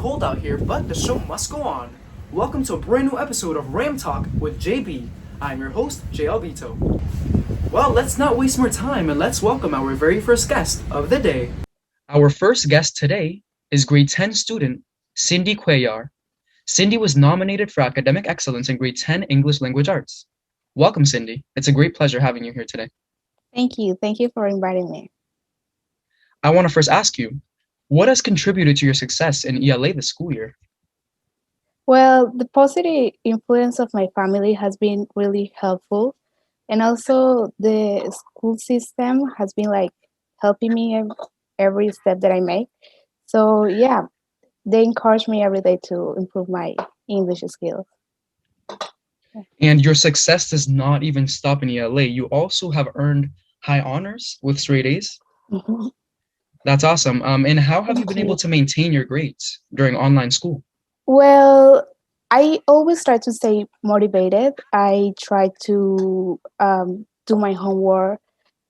cold out here, but the show must go on. Welcome to a brand new episode of Ram Talk with JB. I'm your host, Jay Albito. Well, let's not waste more time and let's welcome our very first guest of the day. Our first guest today is grade 10 student Cindy Cuellar. Cindy was nominated for academic excellence in grade 10 English language arts. Welcome, Cindy. It's a great pleasure having you here today. Thank you. Thank you for inviting me. I want to first ask you, what has contributed to your success in ELA this school year? Well, the positive influence of my family has been really helpful. And also the school system has been like helping me every step that I make. So yeah, they encourage me every day to improve my English skills. And your success does not even stop in ELA. You also have earned high honors with straight A's. Mhm. That's awesome. And how have you Thank been able you. to maintain your grades during online school? Well, I always try to stay motivated. I try to do my homework.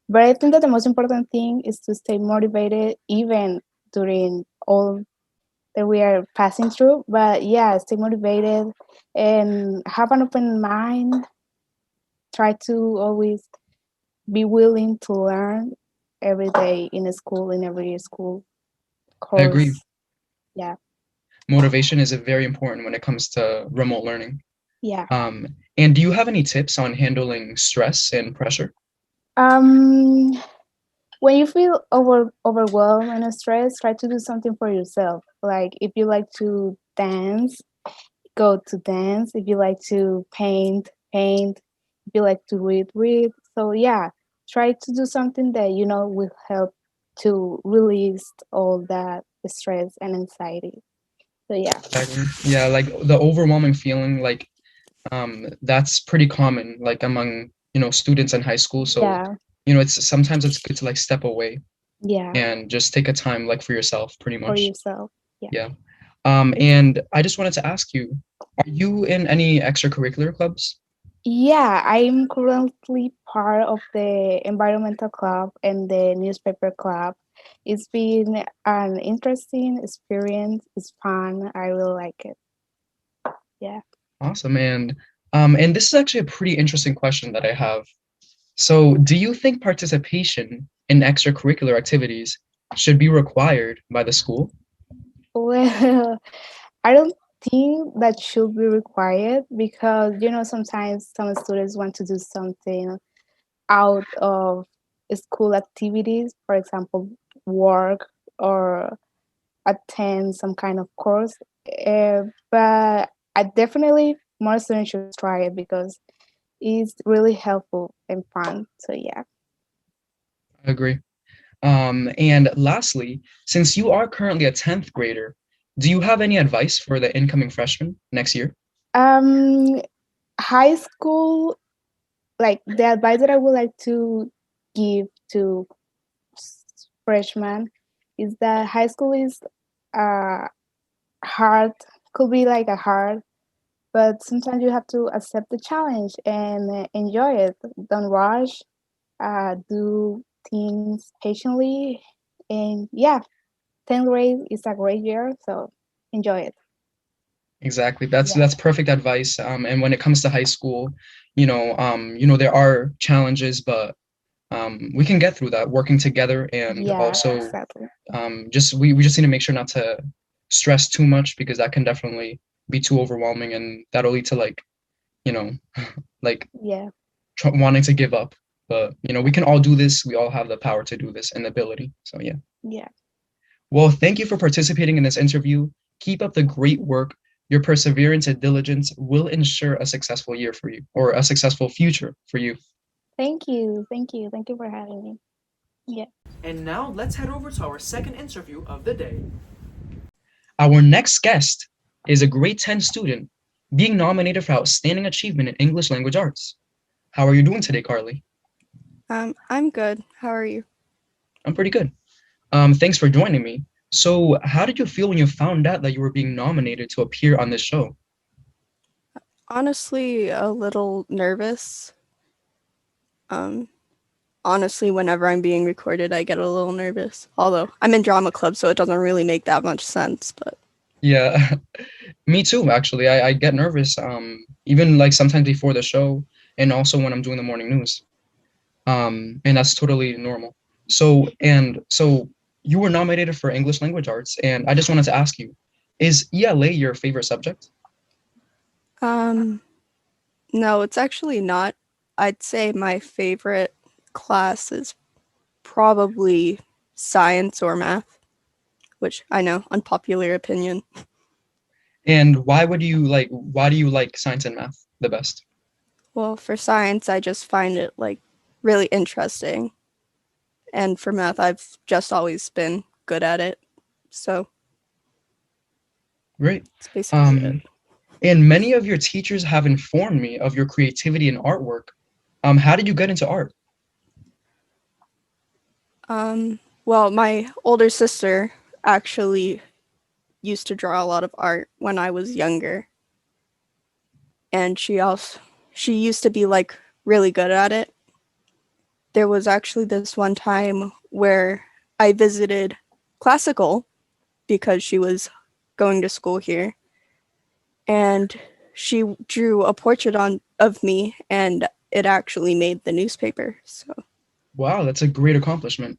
But I think that the most important thing is to stay motivated even during all that we are passing through. But yeah, stay motivated and have an open mind. Try to always be willing to learn every day in a school, in every school I agree. course. Yeah, Motivation is very important when it comes to remote learning. yeah. And do you have any tips on handling stress and pressure? Um, when you feel overwhelmed and stressed, try to do something for yourself. Like if you like to dance, go to dance. If you like to paint, paint. If you like to read, read. So yeah, try to do something that you know will help to release all that stress and anxiety. So yeah, Exactly. Yeah, like the overwhelming feeling, like that's pretty common, like among, students in high school. So, yeah, it's sometimes it's good to like step away yeah, and just take a time like for yourself, pretty for much. yourself. Yeah. Yeah. And I just wanted to ask you, are you in any extracurricular clubs? Yeah, I'm currently part of the environmental club and the newspaper club. It's been an interesting experience. It's fun. I really like it. Yeah. Awesome. And this is actually a pretty interesting question that I have. So, do you think participation in extracurricular activities should be required by the school? Well, I don't think that should be required because you know sometimes some students want to do something out of school activities, for example, work or attend some kind of course. But I definitely more students should try it because it's really helpful and fun. So yeah. I agree. And lastly, since you are currently a 10th grader, do you have any advice for the incoming freshmen next year? Um, high school, like the advice that I would like to give to freshmen is that high school is uh, hard, could be like a hard, but sometimes you have to accept the challenge and enjoy it. Don't rush, do things patiently, and yeah, 10th grade is a great year, so enjoy it. Exactly. That's Yeah, that's perfect advice. And when it comes to high school, there are challenges, but we can get through that working together and yeah, also exactly. just we just need to make sure not to stress too much because that can definitely be too overwhelming and that'll lead to like, you know, like Yeah, wanting to give up. But, we can all do this. We all have the power to do this and the ability. So, yeah. yeah. Well, thank you for participating in this interview. Keep up the great work. Your perseverance and diligence will ensure a successful year for you or a successful future for you. Thank you, thank you, thank you for having me. Yeah. And now let's head over to our second interview of the day. Our next guest is a grade 10 student being nominated for Outstanding Achievement in English Language Arts. How are you doing today, Carly? I'm good. How are you? I'm pretty good. Thanks for joining me. So, how did you feel when you found out that you were being nominated to appear on this show? Honestly, a little nervous. Um, Honestly, whenever I'm being recorded, I get a little nervous. Although I'm in drama club, so it doesn't really make that much sense. But Yeah, me too, actually. I get nervous, even like sometimes before the show and also when I'm doing the morning news. And that's totally normal. So you were nominated for English language arts, and I just wanted to ask you, is ELA your favorite subject? Um, no, it's actually not. I'd say my favorite class is probably science or math, which I know, unpopular opinion. And why do you like science and math the best? Well, for science, I just find it like really interesting. And for math, I've just always been good at it. So Great. it's basically it. Um, and many of your teachers have informed me of your creativity and artwork. How did you get into art? Well, my older sister actually used to draw a lot of art when I was younger. And she used to be like really good at it. There was actually this one time where I visited classical because she was going to school here, and she drew a portrait on of me, and it actually made the newspaper. So Wow, that's a great accomplishment.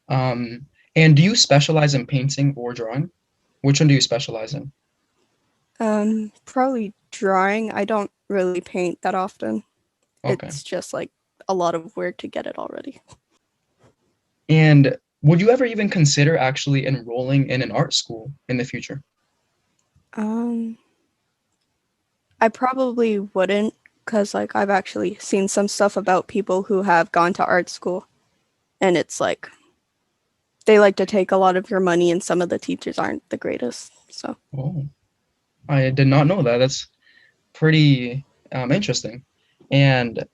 Um, and do you specialize in painting or drawing? Which one do you specialize in? probably drawing. I don't really paint that often. Okay. It's just like a lot of work to get it already. And would you ever even consider actually enrolling in an art school in the future? Um, I probably wouldn't, because like I've actually seen some stuff about people who have gone to art school, and it's like they like to take a lot of your money, and some of the teachers aren't the greatest. So Oh, I did not know that. That's pretty interesting. And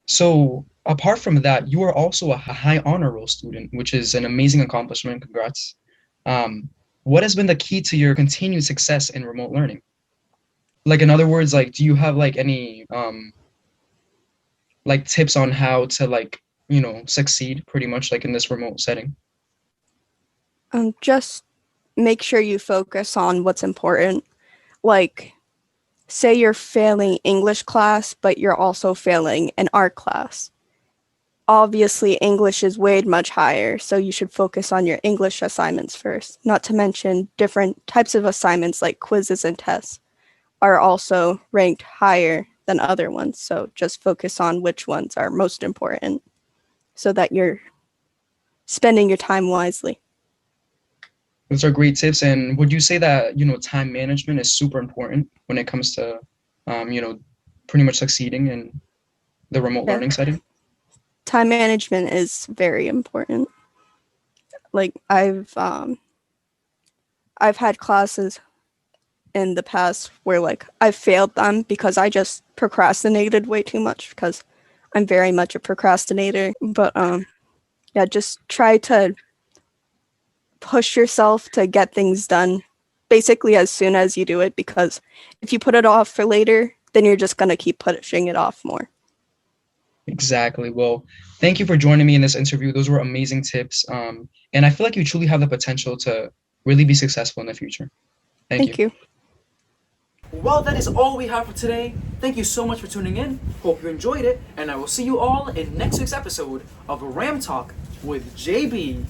so, apart from that, you are also a high honor roll student, which is an amazing accomplishment. Congrats. Um, what has been the key to your continued success in remote learning? Like, in other words, like, do you have like any like tips on how to like, succeed pretty much like in this remote setting? just make sure you focus on what's important. Like, say you're failing English class, but you're also failing an art class. Obviously, English is weighed much higher, so you should focus on your English assignments first. Not to mention, different types of assignments like quizzes and tests are also ranked higher than other ones. So just focus on which ones are most important so that you're spending your time wisely. Those are great tips. And would you say that, time management is super important when it comes to, um, you know, pretty much succeeding in the remote Yeah. learning setting? Time management is very important. Like I've had classes in the past where like I failed them because I just procrastinated way too much because I'm very much a procrastinator. But yeah, just try to push yourself to get things done basically as soon as you do it, because if you put it off for later, then you're just going to keep pushing it off more. Exactly. Well, thank you for joining me in this interview. Those were amazing tips. And I feel like you truly have the potential to really be successful in the future. Thank Thank you. you. Well, that is all we have for today. Thank you so much for tuning in. Hope you enjoyed it, and I will see you all in next week's episode of Ram Talk with JB.